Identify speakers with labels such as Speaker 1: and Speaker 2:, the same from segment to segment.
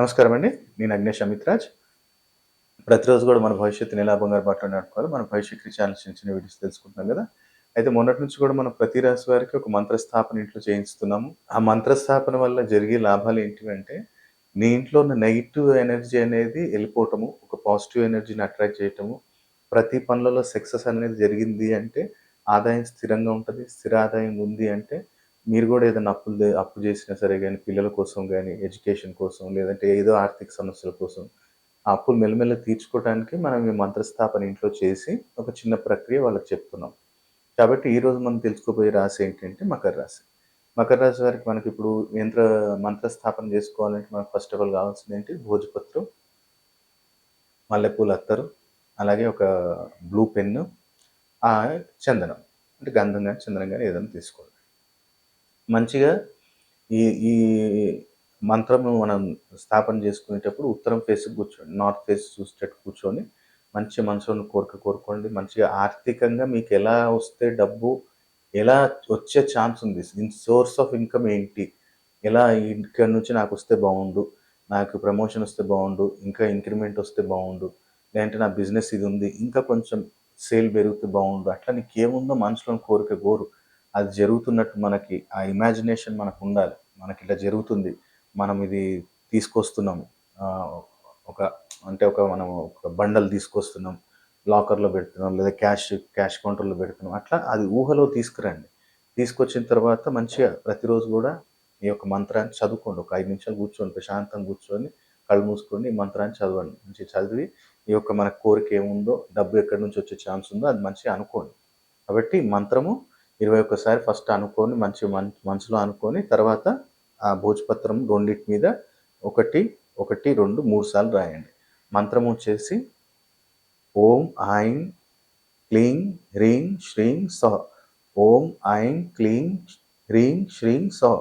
Speaker 1: నమస్కారం అండి. నేను అగ్నేష్ అమిత్‌రాజ్. ప్రతిరోజు గూడా మన భవిష్యత్తుని ఎలా బంగారు బాటలో నడుపుకోవాలో మన భవిష్యత్తుకి ఛానల్ చిన్న చిన్న వీడియోస్ తెలుసుకుంటున్నాం గదా! అయితే మొన్నటి నుంచి గూడా మనం ప్రతి రాశి వారికి ఒక మంత్రస్థాపన ఇంట్లో చేయిస్తున్నాము. ఆ మంత్రస్థాపన వల్ల జరిగే లాభాలు ఏంటివంటే, నీ ఇంట్లో ఉన్న నెగెటివ్ ఎనర్జీ అనేది ఎళ్ళిపోవటము, ఒక పాజిటివ్ ఎనర్జీని అట్రాక్ట్ చేయటము, ప్రతి పనులలో సక్సెస్ అనేది జరిగింది అంటే, ఆదాయం స్థిరంగా ఉంటది. స్థిర ఆదాయం ఉంది అంటే, మీరు గూడా ఏదైనా అప్పు జేసినా సరే గాని, పిల్లల కోసం గాని, ఎడ్యుకేషన్ కోసం, లేదంటే ఏదో ఆర్థిక సమస్యల కోసం ఆ అప్పులు మెల్లమెల్లగా తీర్చుకోవటానికి మనం ఈ మంత్రస్థాపన ఇంట్లో చేసి, ఒక చిన్న ప్రక్రియ వాళ్ళకి చెప్తున్నాం. కాబట్టి ఈరోజు మనం తెలుసుకోబోయే రాశి ఏంటంటే మకర రాశి. మకర రాశి వారికి మనకిప్పుడు మంత్రస్థాపన జేసుకోవాలంటే మనకు ఫస్ట్ ఆఫ్ ఆల్ కావాల్సిందేంటి భోజపత్రం, మల్లెపూల అత్తరు, అలాగే ఒక బ్లూ పెన్ను, చందనం. అంటే గంధం గాని, చందనం గాని ఏదైనా తీసుకోండి. మంచిగా ఈ ఈ మంత్రము మనం స్థాపన చేసుకునేటప్పుడు ఉత్తరం ఫేస్‌కి కూర్చోండి. నార్త్ ఫేస్ చూసేటట్టు కూర్చొని, మంచి మనసులోని కోరిక కోరుకోండి. మంచిగా ఆర్థికంగా మీకెలా వస్తే డబ్బు, ఎలా వచ్చే ఛాన్స్ ఉంది? సోర్స్ ఆఫ్ ఇన్‌కమ్ ఏంటి? ఎలా ఇక్కడి నుంచి నాకొస్తే బావుండు. నాకు ప్రమోషన్ వస్తే బావుండు. ఇంకా ఇంక్రిమెంట్ వస్తే బావుండు. లేదంటే నా బిజినెస్ ఇది ఉంది. ఇంకా కొంచెం సేల్ పెరిగితే బావుండు. అట్లా నీకేముందో మనసులోని కోరిక కోరు. అది జరుగుతున్నట్టు మనకి ఆ ఇమాజినేషన్ మనకుండాలి. మనకిట్లా జరుగుతుంది. మనం ఇది తీసుకొస్తున్నాము. ఆహ్, ఒక మనం ఒక బండల్ తీసుకొస్తున్నాం. లాకర్‌లో పెడుతున్నాం. లేదా క్యాష్ కౌంటర్‌లో పెడుతున్నాం. అట్లా అది ఊహలో తీసుకురండి. తీసుకొచ్చిన తర్వాత మంచిగా ప్రతిరోజు గూడా ఈ యొక్క మంత్రాన్ని చదువుకోండి. ఒక 5 నిమిషాలు కూర్చోండి. ప్రశాంతంగా కూర్చొని కళ్ళు మూసుకొని ఈ మంత్రాన్ని చదవండి. మంచిగా చదివి ఈ యొక్క మన కోరిక ఏముందో, డబ్బు ఎక్కడి నుంచి వచ్చే ఛాన్స్ ఉందో అది మంచిగా అనుకోండి. కాబట్టి మంత్రము 21 సారి ఫస్ట్ అనుకోని మంచిగా మనసులో అనుకోని తర్వాత ఆ భోజపత్రం రెండిటి మీద 1, 1, 2, 3 సార్లు రాయండి. మంత్రం వచ్చేసి ఓం ఐం క్లీం హ్రీం శ్రీం సః. ఓం ఐం క్లీం హ్రీం శ్రీం సః.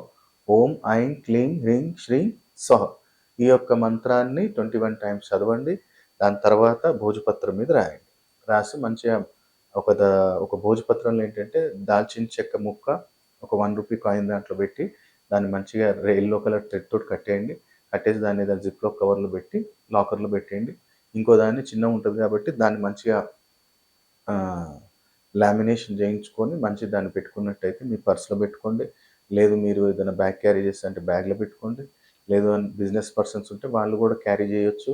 Speaker 1: ఓం ఐం క్లీం హ్రీం శ్రీం సః. ఈ యొక్క మంత్రాన్ని 21 టైమ్స్ చదవండి. దాని తర్వాత భోజపత్రం మీద రాయండి. రాసి మంచిగా ఒక ద ఒక భోజపత్రంలో ఏంటంటే దాల్చిన చెక్క ముక్క, ఒక రూ. 1 కాయిన్ దాంట్లో పెట్టి, దాన్ని మంచిగా యెల్లో కలర్ థ్రెడ్ తోటి కట్టేయండి. కట్టేసి దాన్ని ఏదైనా జిప్‌లాక్ కవర్‌లో పెట్టి లాకర్‌లో పెట్టేయండి. ఇంకో దాన్ని చిన్నగుంటది కాబట్టి దాన్ని మంచిగా ఆహ్, లామినేషన్ చేయించుకొని మంచిగా దాన్ని పెట్టుకున్నట్టయితే మీ పర్స్‌లో పెట్టుకోండి. లేదు మీరు ఏదైనా బ్యాగ్ క్యారీ చేస్తంటే బ్యాగ్‌లో పెట్టుకోండి. లేదు బిజినెస్ పర్సన్స్ ఉంటే వాళ్ళు కూడా క్యారీ చేయొచ్చు.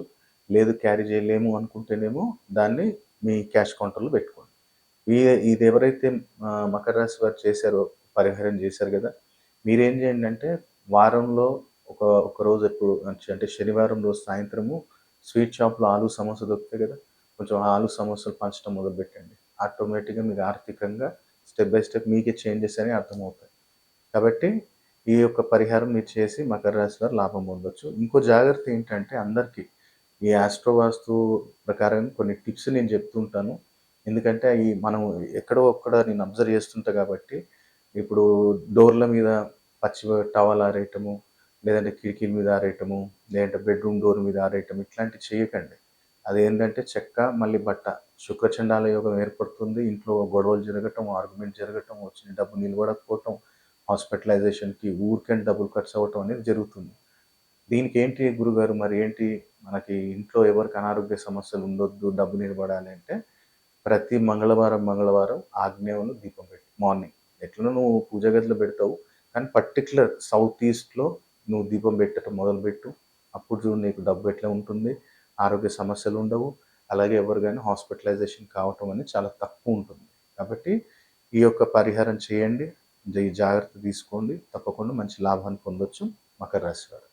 Speaker 1: లేదు క్యారీ చేయలేము అనుకుంటేనేమో దాన్ని మీ క్యాష్ కౌంటర్‌లో పెట్టుకోండి. ఈ ఇదెవరైతే మకర రాశి వారు చేశారో, పరిహారం చేశారు గదా! మీరేం చేయండంటే వారంలో ఒక రోజు ఎప్పుడు అంటే శనివారం రోజు సాయంత్రము స్వీట్ షాప్‌లో ఆలు సమోసా దొరుకుతాయి గదా! కొంచెం ఆలు సమోసాలు పంచడం మొదలుపెట్టండి. ఆటోమేటిక్‌గా మీకు ఆర్థికంగా స్టెప్ బై స్టెప్ మీకే చేంజెస్ అనేవి అర్థమవుతాయి. కాబట్టి ఈ యొక్క పరిహారం మీరు చేసి మకర రాశి వారు లాభం పొందొచ్చు. ఇంకో జాగ్రత్త ఏంటంటే అందరికీ ఈ ఆస్ట్రో వాస్తు ప్రకారం కొన్ని టిప్స్ నేను చెప్తుంటాను. ఎందుకంటే మనం ఎక్కడో అక్కడ నేను అబ్జర్వ్ చేస్తుంటా కాబట్టి, ఇప్పుడు డోర్ల మీద పచ్చి టవల్ ఆరేయటము, లేదంటే కిటికీల మీద ఆరేయటము, లేదంటే బెడ్‌రూమ్ డోర్ మీద ఆరేయటం ఇట్లాంటివి చేయకండి. అదేంటంటే చెక్క, మళ్ళీ బట్ట. శుక్రచండాల యోగం ఏర్పడుతుంది. ఇంట్లో గొడవలు జరగటం, ఆర్గ్యుమెంట్ జరగటం, వచ్చిన డబ్బు నిలబడకపోవటం, హాస్పిటలైజేషన్‌కి ఊరికనే డబ్బులు ఖర్చు అవ్వటం అనేది జరుగుతుంది. దీనికేంటి గురుగారు మరి ఏంటి మనకి ఇంట్లో ఎవరికి అనారోగ్య సమస్యలు ఉండొద్దు, డబ్బు నిలబడాలి అంటే ప్రతి మంగళవారం ఆగ్నేయంలో దీపం పెట్టు మార్నింగ్. ఎట్లనో నువ్వు పూజ గదిలో పెడతావు. కానీ పర్టిక్యులర్ సౌత్ ఈస్ట్‌లో నువ్వు దీపం పెట్టటం మొదలుపెట్టు. అప్పుడు చూడు నీకు డబ్బు ఎట్లా ఉంటుంది, ఆరోగ్య సమస్యలుండవు. అలాగే ఎవరు గాని హాస్పిటలైజేషన్ కావటం అనేది చాలా తక్కువుంటుంది. కాబట్టి ఈ యొక్క పరిహారం చేయండి. ఈ జాగ్రత్త తీసుకోండి. తప్పకుండా మంచి లాభాన్ని పొందొచ్చు మకర రాశి వారు.